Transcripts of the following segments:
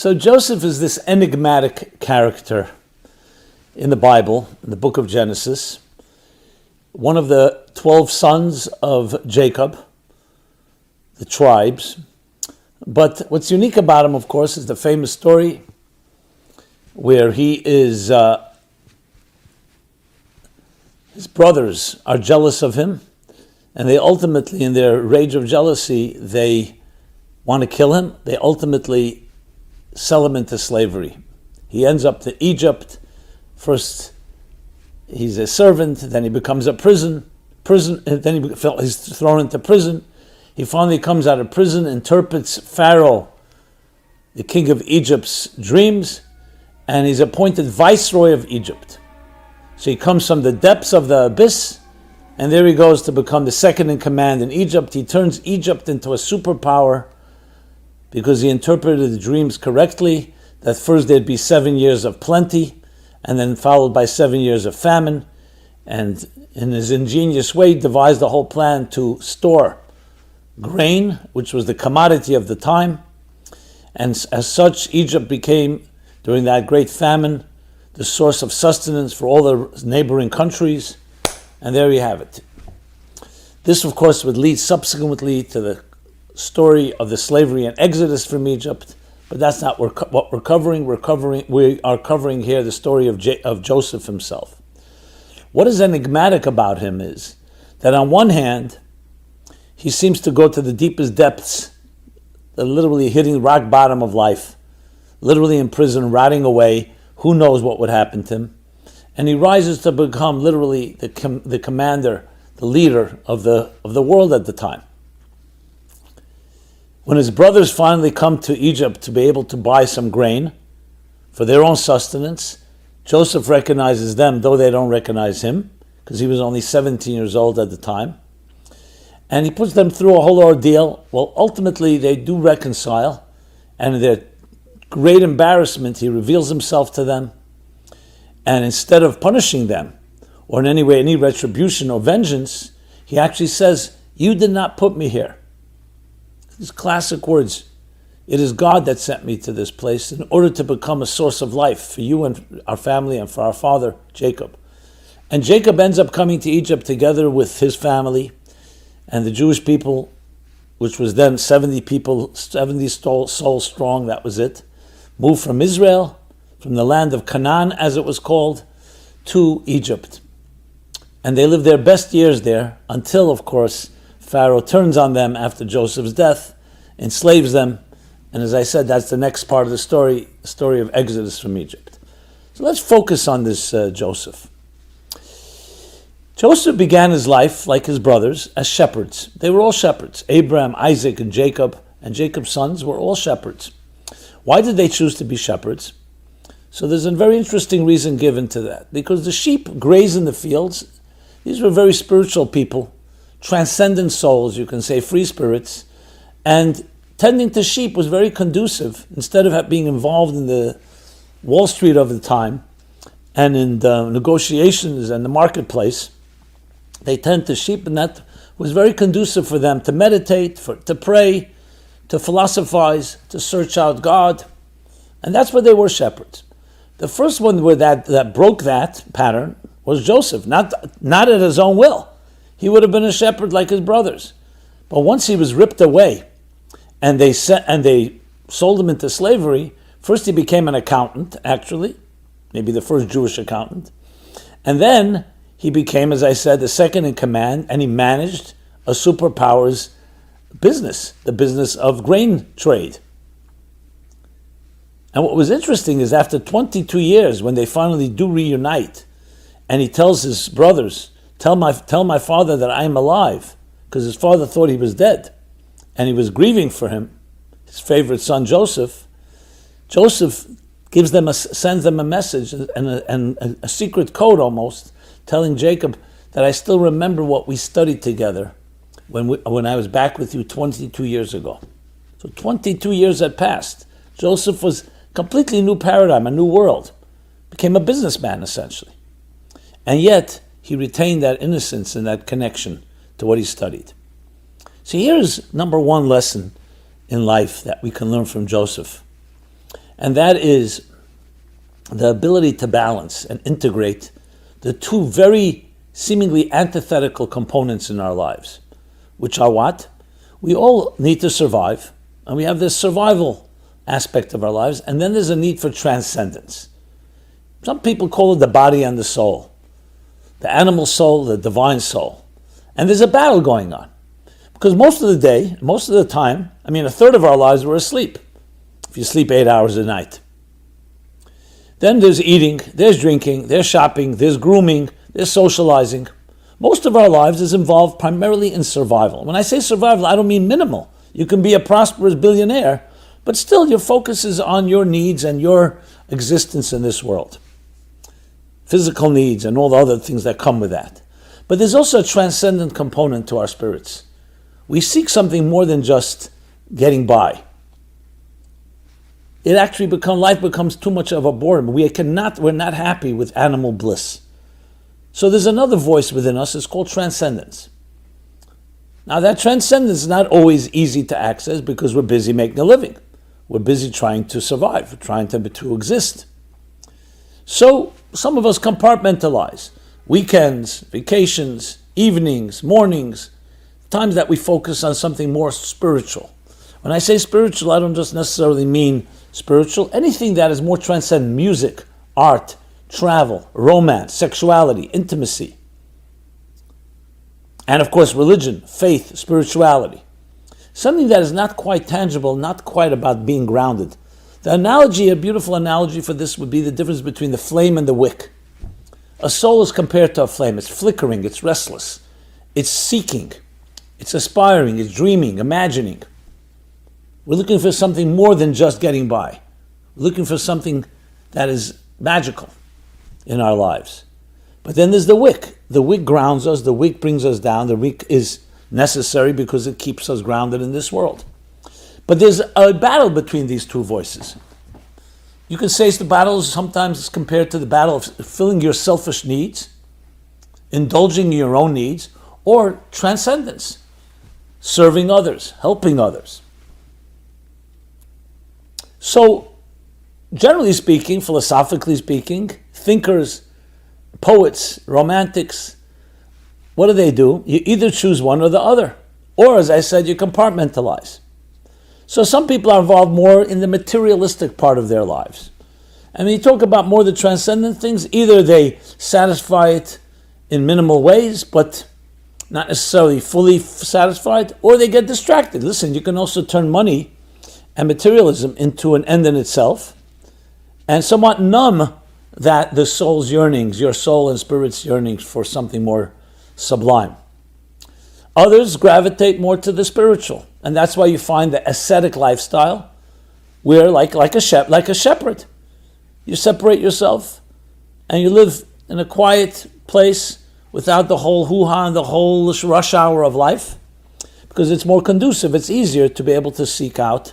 So Joseph is this enigmatic character in the Bible, in the book of Genesis, one of the 12 sons of Jacob, the tribes. But what's unique about him, of course, is the famous story where his brothers are jealous of him, and they ultimately, in their rage of jealousy, they want to kill him. They ultimately sell him into slavery. He ends up to Egypt. First, he's a servant, then he becomes a prison, and then he's thrown into prison. He finally comes out of prison, interprets Pharaoh, the king of Egypt's dreams, and he's appointed viceroy of Egypt. So he comes from the depths of the abyss, and there he goes to become the second in command in Egypt. He turns Egypt into a superpower because he interpreted the dreams correctly, that first there'd be 7 years of plenty, and then followed by 7 years of famine. And in his ingenious way, devised a whole plan to store grain, which was the commodity of the time. And as such, Egypt became, during that great famine, the source of sustenance for all the neighboring countries. And there you have it. This, of course, would lead subsequently to the story of the slavery and exodus from Egypt, but that's not what we're covering. We are covering here the story of Joseph himself. What is enigmatic about him is that on one hand, he seems to go to the deepest depths, literally hitting rock bottom of life, literally in prison, rotting away. Who knows what would happen to him? And he rises to become literally the commander, the leader of the world at the time. When his brothers finally come to Egypt to be able to buy some grain for their own sustenance, Joseph recognizes them, though they don't recognize him, because he was only 17 years old at the time. And he puts them through a whole ordeal. Well, ultimately, they do reconcile, and in their great embarrassment, he reveals himself to them. And instead of punishing them, or in any way, any retribution or vengeance, he actually says, "You did not put me here." These classic words. It is God that sent me to this place in order to become a source of life for you and our family and for our father, Jacob. And Jacob ends up coming to Egypt together with his family and the Jewish people, which was then 70 people, 70 souls strong, that was it, moved from Israel, from the land of Canaan, as it was called, to Egypt. And they lived their best years there until, of course, Pharaoh turns on them after Joseph's death, enslaves them, and as I said, that's the next part of the story of Exodus from Egypt. So let's focus on this Joseph. Joseph began his life, like his brothers, as shepherds. They were all shepherds. Abraham, Isaac, and Jacob's sons were all shepherds. Why did they choose to be shepherds? So there's a very interesting reason given to that. Because the sheep graze in the fields. These were very spiritual people, transcendent souls, you can say, free spirits, and tending to sheep was very conducive. Instead of being involved in the Wall Street of the time and in the negotiations and the marketplace, they tend to sheep, and that was very conducive for them to meditate, to pray, to philosophize, to search out God, and that's where they were shepherds. The first one where that broke that pattern was Joseph, not at his own will. He would have been a shepherd like his brothers. But once he was ripped away and they sold him into slavery, first he became an accountant, actually, maybe the first Jewish accountant. And then he became, as I said, the second in command, and he managed a superpower's business, the business of grain trade. And what was interesting is after 22 years, when they finally do reunite, and he tells his brothers, Tell my father that I am alive, because his father thought he was dead, and he was grieving for him, his favorite son Joseph. Joseph sends them a message and a secret code almost, telling Jacob that I still remember what we studied together when I was back with you 22 years ago. So 22 years had passed. Joseph was a completely new paradigm, a new world, became a businessman essentially, and yet he retained that innocence and that connection to what he studied. So here's number one lesson in life that we can learn from Joseph. And that is the ability to balance and integrate the two very seemingly antithetical components in our lives, which are what? We all need to survive, and we have this survival aspect of our lives, and then there's a need for transcendence. Some people call it the body and the soul, the animal soul, the divine soul. And there's a battle going on. Because most of the day, most of the time, a third of our lives we're asleep, if you sleep 8 hours a night. Then there's eating, there's drinking, there's shopping, there's grooming, there's socializing. Most of our lives is involved primarily in survival. When I say survival, I don't mean minimal. You can be a prosperous billionaire, but still your focus is on your needs and your existence in this world. Physical needs and all the other things that come with that. But there's also a transcendent component to our spirits. We seek something more than just getting by. It actually life becomes too much of a boredom. We're not happy with animal bliss. So there's another voice within us, it's called transcendence. Now that transcendence is not always easy to access because we're busy making a living. We're busy trying to survive, trying to exist. So some of us compartmentalize. Weekends, vacations, evenings, mornings, times that we focus on something more spiritual. When I say spiritual, I don't just necessarily mean spiritual. Anything that is more transcendent, music, art, travel, romance, sexuality, intimacy. And of course, religion, faith, spirituality. Something that is not quite tangible, not quite about being grounded. The analogy, a beautiful analogy for this would be the difference between the flame and the wick. A soul is compared to a flame. It's flickering, it's restless, it's seeking, it's aspiring, it's dreaming, imagining. We're looking for something more than just getting by. We're looking for something that is magical in our lives. But then there's the wick. The wick grounds us, the wick brings us down, the wick is necessary because it keeps us grounded in this world. But there's a battle between these two voices. You can say the battle is sometimes compared to the battle of filling your selfish needs, indulging in your own needs, or transcendence, serving others, helping others. So, generally speaking, philosophically speaking, thinkers, poets, romantics, what do? You either choose one or the other. Or, as I said, you compartmentalize. So some people are involved more in the materialistic part of their lives. And when you talk about more the transcendent things, either they satisfy it in minimal ways, but not necessarily fully satisfied, or they get distracted. Listen, you can also turn money and materialism into an end in itself, and somewhat numb that the soul's yearnings, your soul and spirit's yearnings for something more sublime. Others gravitate more to the spiritual, and that's why you find the ascetic lifestyle, where like a shepherd, you separate yourself and you live in a quiet place without the whole hoo-ha and the whole rush hour of life, because it's more conducive, it's easier to be able to seek out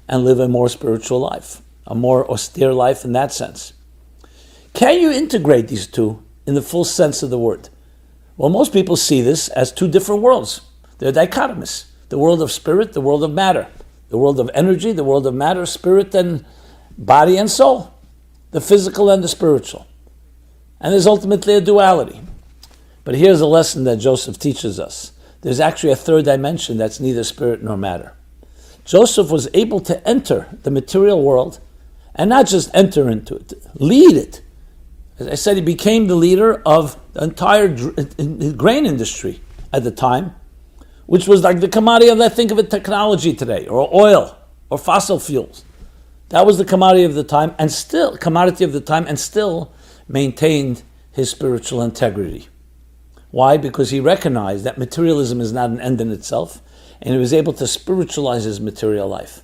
and live a more spiritual life, a more austere life in that sense. Can you integrate these two in the full sense of the word? Well, most people see this as two different worlds. They're dichotomous. The world of spirit, the world of matter. The world of energy, the world of matter, spirit and body and soul. The physical and the spiritual. And there's ultimately a duality. But here's a lesson that Joseph teaches us. There's actually a third dimension that's neither spirit nor matter. Joseph was able to enter the material world, and not just enter into it, lead it. As I said, he became the leader of the entire grain industry at the time, which was like the commodity of, think of it, technology today, or oil, or fossil fuels. That was the commodity of the time, and still maintained his spiritual integrity. Why? Because he recognized that materialism is not an end in itself, and he was able to spiritualize his material life.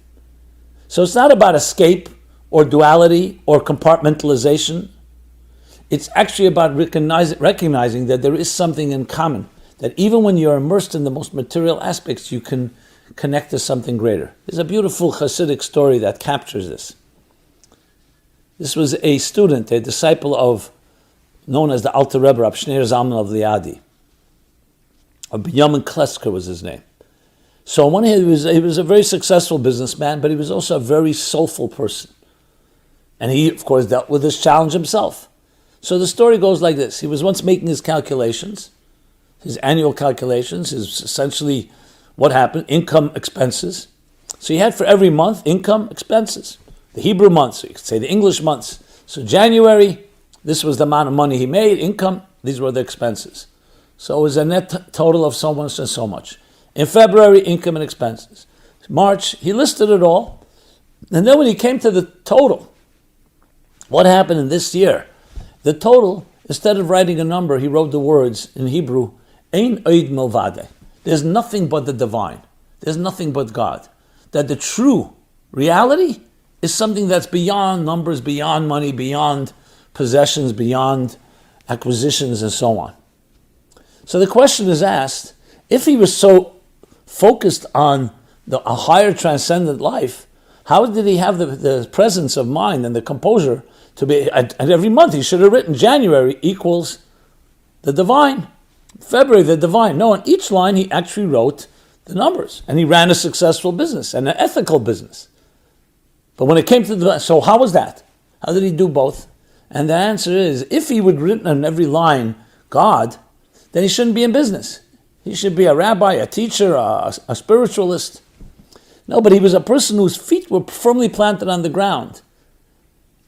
So it's not about escape, or duality, or compartmentalization. It's actually about recognizing that there is something in common, that even when you're immersed in the most material aspects, you can connect to something greater. There's a beautiful Hasidic story that captures this. This was a student, a disciple of, known as the Alter Rebbe, Rab Shneir Zalman of Liadi. Benjamin Klesker was his name. So he was a very successful businessman, but he was also a very soulful person. And he, of course, dealt with this challenge himself. So the story goes like this. He was once making his calculations, his annual calculations, his essentially what happened, income, expenses. So he had for every month, income, expenses. The Hebrew months, so you could say the English months. So January, this was the amount of money he made, income, these were the expenses. So it was a net total of so much and so much. In February, income and expenses. March, he listed it all. And then when he came to the total, what happened in this year? The total, instead of writing a number, he wrote the words in Hebrew, Ein oid milvade. There's nothing but the divine. There's nothing but God. That the true reality is something that's beyond numbers, beyond money, beyond possessions, beyond acquisitions, and so on. So the question is asked, if he was so focused on a higher transcendent life, how did he have the presence of mind and the composure to be, and every month he should have written January equals the divine, February the divine. No, on each line he actually wrote the numbers, and he ran a successful business and an ethical business. But when it came to so how was that? How did he do both? And the answer is, if he would have written on every line God, then he shouldn't be in business. He should be a rabbi, a teacher, a spiritualist. No, but he was a person whose feet were firmly planted on the ground.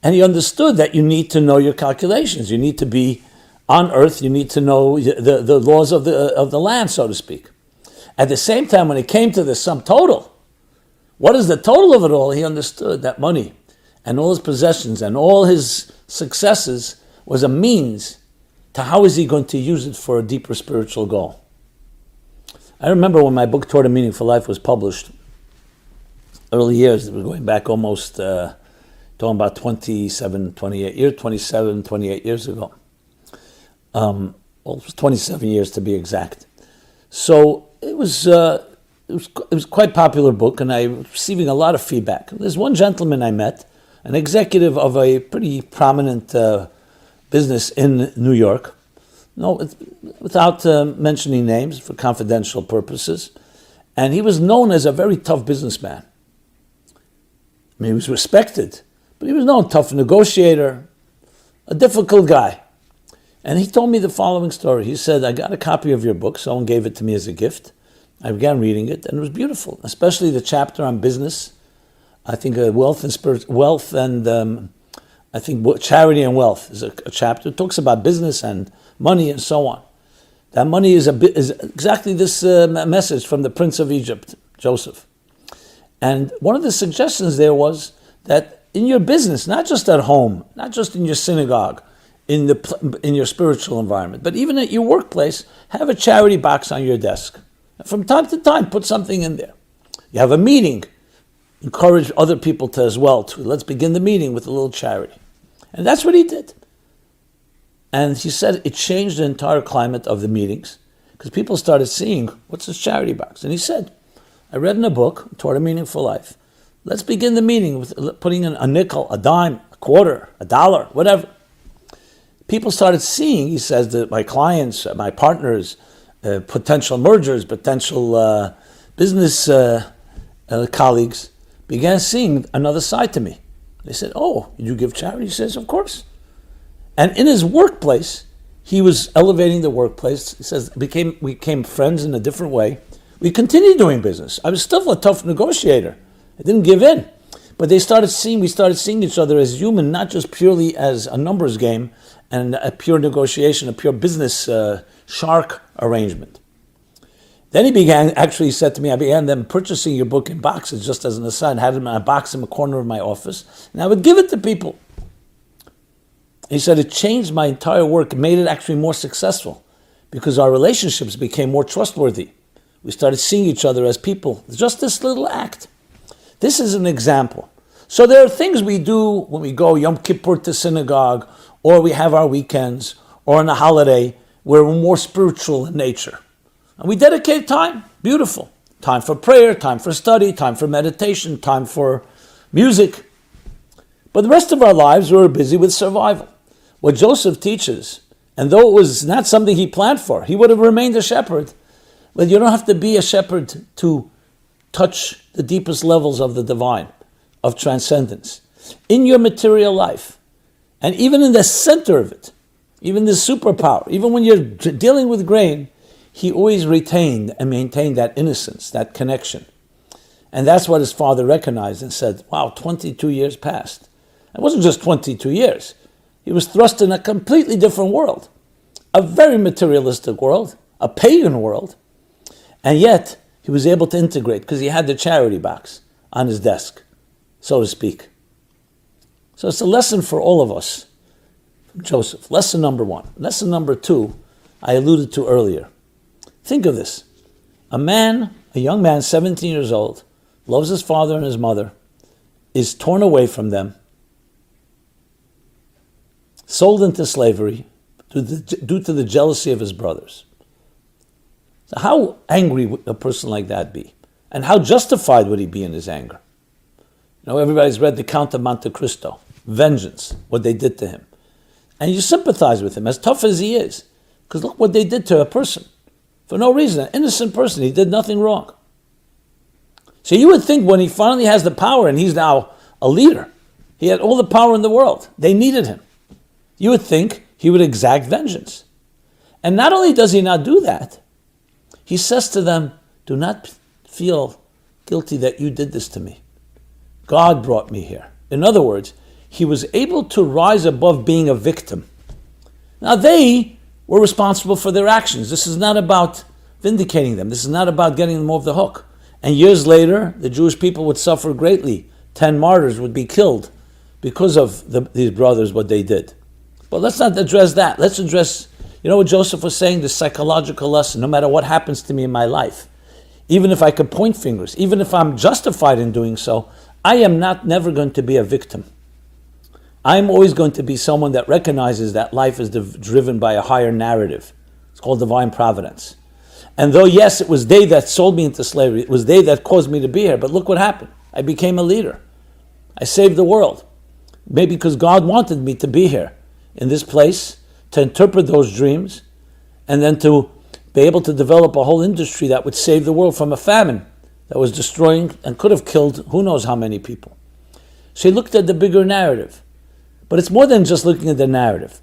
And he understood that you need to know your calculations. You need to be on earth. You need to know the laws of the land, so to speak. At the same time, when it came to the sum total, what is the total of it all? He understood that money and all his possessions and all his successes was a means to how is he going to use it for a deeper spiritual goal. I remember when my book, Toward a Meaningful Life, was published, early years, we're going back almost, talking about 27, 28 years ago. Well, it was 27 years to be exact. So it was quite a popular book, and I was receiving a lot of feedback. There's one gentleman I met, an executive of a pretty prominent business in New York. No, without mentioning names for confidential purposes. And he was known as a very tough businessman. I mean, he was respected, but he was known, tough negotiator, a difficult guy. And he told me the following story. He said, I got a copy of your book. Someone gave it to me as a gift. I began reading it, and it was beautiful, especially the chapter on business. I think wealth and I think charity and wealth is a chapter. It talks about business and money and so on. That money is exactly this message from the Prince of Egypt, Joseph. And one of the suggestions there was that in your business, not just at home, not just in your synagogue, in your spiritual environment, but even at your workplace, have a charity box on your desk. And from time to time, put something in there. You have a meeting, encourage other people to as well. Let's begin the meeting with a little charity. And that's what he did. And he said it changed the entire climate of the meetings because people started seeing, what's this charity box? And he said, I read in a book, Toward a Meaningful Life, let's begin the meeting with putting in a nickel, a dime, a quarter, $1, whatever. People started seeing, he says, that my clients, my partners, potential mergers, potential business colleagues began seeing another side to me. They said, oh, did you give charity? He says, of course. And in his workplace, he was elevating the workplace. He says, we became friends in a different way. We continued doing business. I was still a tough negotiator. I didn't give in. But we started seeing each other as human, not just purely as a numbers game and a pure negotiation, a pure business shark arrangement. Then he said to me, I began then purchasing your book in boxes, just as an aside, had it in a box in the corner of my office, and I would give it to people. He said, it changed my entire work, made it actually more successful, because our relationships became more trustworthy. We started seeing each other as people. Just this little act. This is an example. So there are things we do when we go Yom Kippur to synagogue, or we have our weekends, or on a holiday, where we're more spiritual in nature. And we dedicate time. Beautiful. Time for prayer, time for study, time for meditation, time for music. But the rest of our lives, we're busy with survival. What Joseph teaches, and though it was not something he planned for, he would have remained a shepherd. But you don't have to be a shepherd to touch the deepest levels of the divine, of transcendence. in your material life, and even in the center of it, even the superpower, even when you're dealing with grain, he always retained and maintained that innocence, that connection. And that's what his father recognized and said, wow, 22 years passed. It wasn't just 22 years. He was thrust in a completely different world, a very materialistic world, a pagan world. And yet, he was able to integrate because he had the charity box on his desk, so to speak. So it's a lesson for all of us from Joseph. Lesson number one. Lesson number two, I alluded to earlier. Think of this. A young man, 17 years old, loves his father and his mother, is torn away from them, sold into slavery due to the jealousy of his brothers. So how angry would a person like that be? And how justified would he be in his anger? You know, everybody's read The Count of Monte Cristo, vengeance, what they did to him. And you sympathize with him, as tough as he is, because look what they did to a person. For no reason, an innocent person, he did nothing wrong. So you would think when he finally has the power and he's now a leader, he had all the power in the world, they needed him. You would think he would exact vengeance. And not only does he not do that, he says to them, do not feel guilty that you did this to me. God brought me here. In other words, he was able to rise above being a victim. Now they were responsible for their actions. This is not about vindicating them. This is not about getting them off the hook. And years later, the Jewish people would suffer greatly. 10 martyrs would be killed because of these brothers, what they did. But let's not address that. Let's address, you know what Joseph was saying, the psychological lesson. No matter what happens to me in my life, even if I could point fingers, even if I'm justified in doing so, I am never going to be a victim. I'm always going to be someone that recognizes that life is driven by a higher narrative. It's called divine providence. And though, yes, it was they that sold me into slavery, it was they that caused me to be here, but look what happened. I became a leader. I saved the world. Maybe because God wanted me to be here in this place, to interpret those dreams, and then to be able to develop a whole industry that would save the world from a famine that was destroying and could have killed who knows how many people. So he looked at the bigger narrative. But it's more than just looking at the narrative.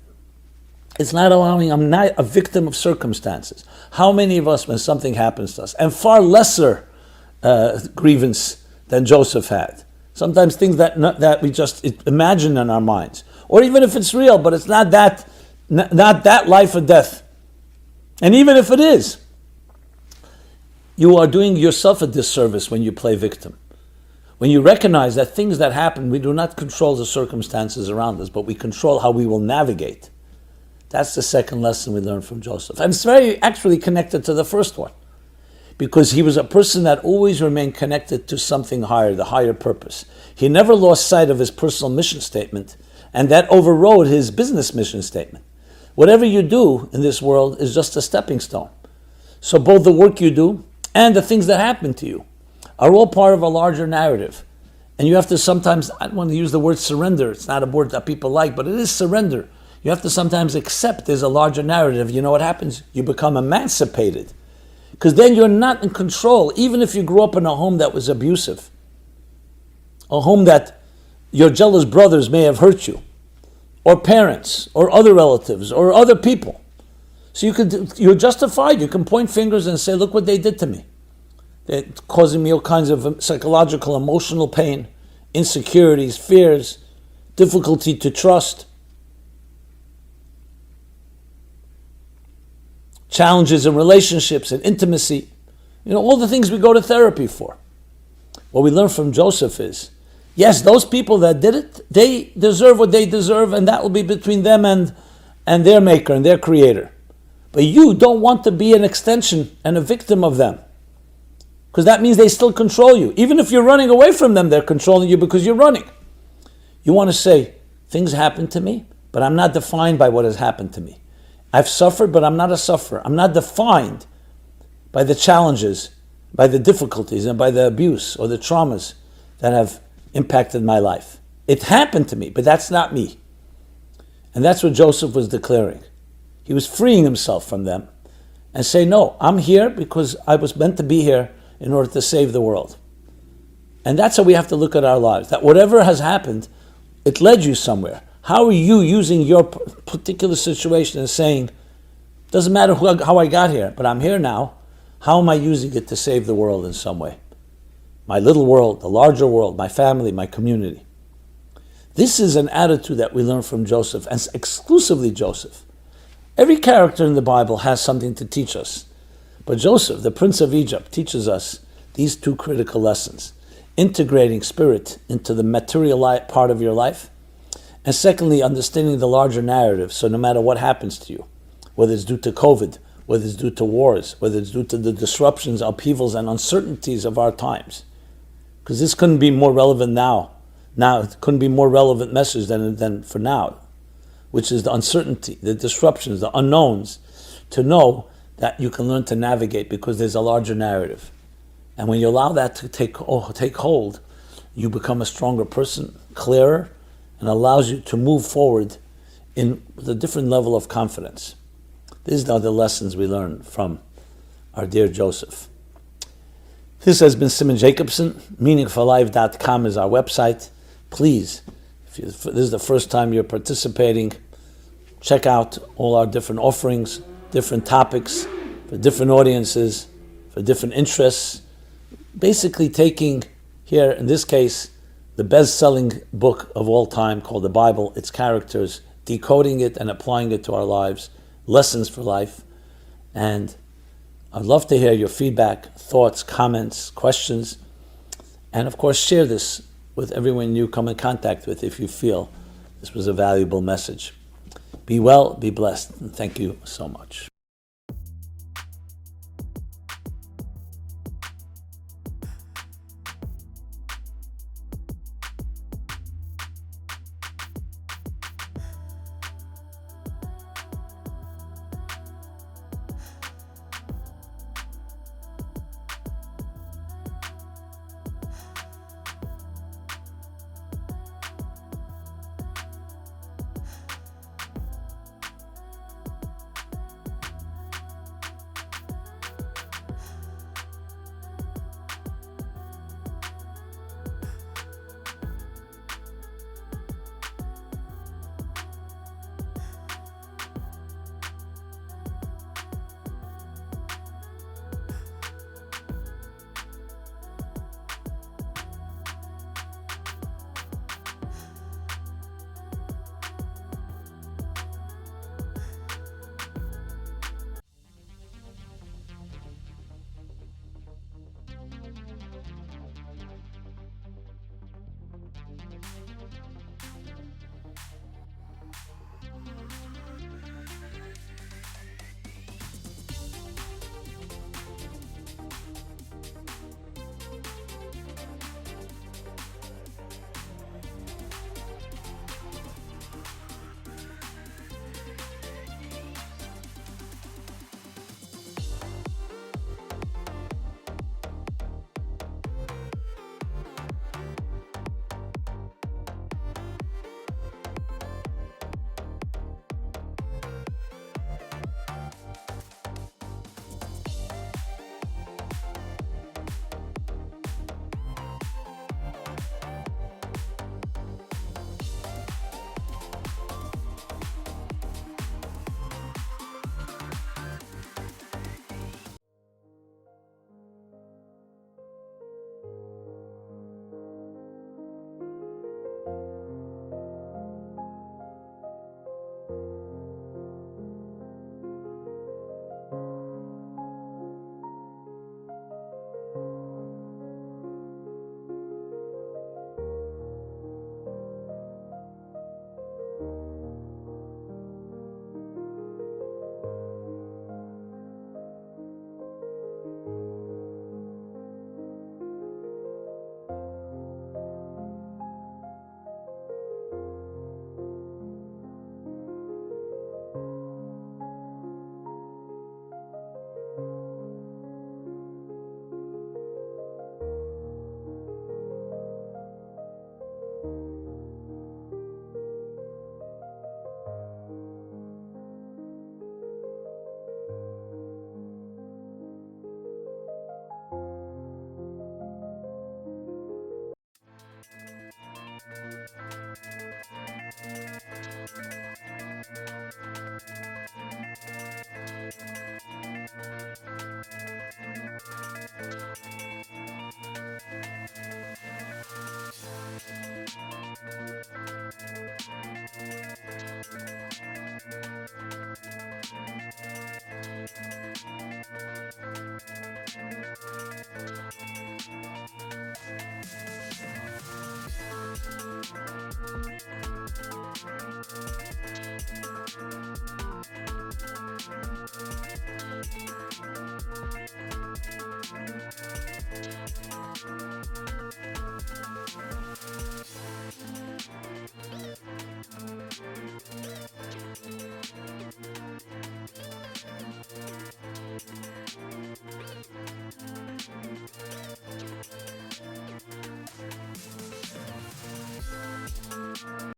It's not allowing, I'm not a victim of circumstances. How many of us, when something happens to us, and far lesser grievance than Joseph had, sometimes things that we just imagine in our minds, or even if it's real, but it's not that life or death. And even if it is, you are doing yourself a disservice when you play victim. When you recognize that things that happen, we do not control the circumstances around us, but we control how we will navigate. That's the second lesson we learned from Joseph. And it's very actually connected to the first one, because he was a person that always remained connected to something higher, the higher purpose. He never lost sight of his personal mission statement, and that overrode his business mission statement. Whatever you do in this world is just a stepping stone. So both the work you do and the things that happen to you are all part of a larger narrative. And you have to sometimes, I don't want to use the word surrender, it's not a word that people like, but it is surrender. You have to sometimes accept there's a larger narrative. You know what happens? You become emancipated. Because then you're not in control, even if you grew up in a home that was abusive. A home that your jealous brothers may have hurt you, or parents, or other relatives, or other people. So you're justified. You can point fingers and say, look what they did to me. They're causing me all kinds of psychological, emotional pain, insecurities, fears, difficulty to trust, challenges in relationships and intimacy. You know, all the things we go to therapy for. What we learn from Joseph is, yes, those people that did it, they deserve what they deserve, and that will be between them and their maker and their creator. But you don't want to be an extension and a victim of them. Because that means they still control you. Even if you're running away from them, they're controlling you because you're running. You want to say, things happen to me, but I'm not defined by what has happened to me. I've suffered, but I'm not a sufferer. I'm not defined by the challenges, by the difficulties, and by the abuse or the traumas that have impacted my life. It happened to me, but that's not me. And that's what Joseph was declaring. He was freeing himself from them and saying, no, I'm here because I was meant to be here in order to save the world. And that's how we have to look at our lives. That whatever has happened, It led you somewhere. How are you using your particular situation and saying, doesn't matter how I got here, but I'm here now. How am I using it to save the world in some way? My little world, the larger world, my family, my community. This is an attitude that we learn from Joseph, and exclusively Joseph. Every character in the Bible has something to teach us. But Joseph, the Prince of Egypt, teaches us these two critical lessons. Integrating spirit into the material part of your life. And secondly, understanding the larger narrative. So no matter what happens to you, whether it's due to COVID, whether it's due to wars, whether it's due to the disruptions, upheavals, and uncertainties of our times. Because this couldn't be more relevant now. Now, it couldn't be more relevant message than for now, which is the uncertainty, the disruptions, the unknowns, to know that you can learn to navigate because there's a larger narrative. And when you allow that to take hold, you become a stronger person, clearer, and allows you to move forward with a different level of confidence. These are the lessons we learn from our dear Joseph. This has been Simon Jacobson. meaningfullife.com is our website. Please, if this is the first time you're participating, check out all our different offerings, different topics, for different audiences, for different interests. Basically taking here, in this case, the best-selling book of all time called the Bible, its characters, decoding it and applying it to our lives, lessons for life. And I'd love to hear your feedback, thoughts, comments, questions, and of course share this with everyone you come in contact with if you feel this was a valuable message. Be well, be blessed, and thank you so much.